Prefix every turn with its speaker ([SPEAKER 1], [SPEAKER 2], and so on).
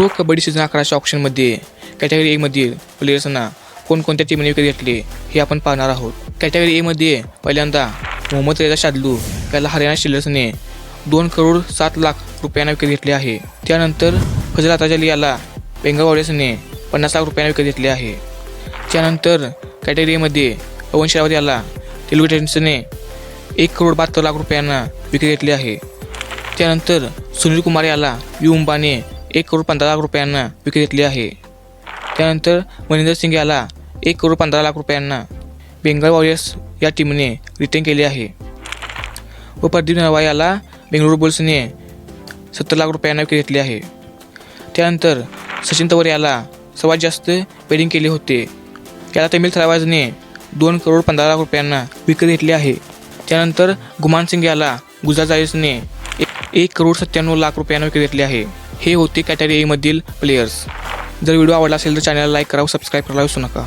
[SPEAKER 1] Pro kabaddi season 11च्या ऑप्शनमध्ये category एमधील प्लेयर्सना कोणकोणत्या टीमने विकत घेतले हे आपण पाहणार आहोत। कॅटेगरी एमध्ये पहिल्यांदा मोहम्मद रेजा शादलू याला हरियाणा स्टीलर्सने 2,07,00,000 रुपयांना विकत घेतले आहे। त्यानंतर फजल अताजली याला बेंगाल वॉरियर्सने 50 लाख रुपयांना विकत घेतले आहे। त्यानंतर कॅटेगरी एमध्ये पवन शेरावत याला तेलुगू टायटन्सने 1,72,00,000 रुपयांना विकत घेतले आहे। त्यानंतर सुनील कुमार याला यू मुंबाने 1,15,00,000 रुपयांना विकत घेतले आहे। त्यानंतर मनिंदर सिंग याला 1,15,00,000 रुपयांना बेंगाल वॉरियर्स या टीमने रिटेन केले आहे व प्रदीप नरवाल याला बेंगळुरू बुल्सने 70 लाख रुपयांना विकत घेतले आहे। त्यानंतर सचिन तंवर याला सर्वात जास्त पेडिंग केले होते, याला तमिल थरावाजने 2,15,00,000 रुपयांना विकत घेतले आहे। त्यानंतर गुमान सिंग याला गुजरात जायंट्सने 1,97,00,000 रुपयांना विकत घेतले आहे। हे होते कॅटेगरी एमधील प्लेयर्स। जर व्हिडिओ आवडला असेल तर चॅनलला लाईक करा व सबस्क्राईब करायला विसरू नका।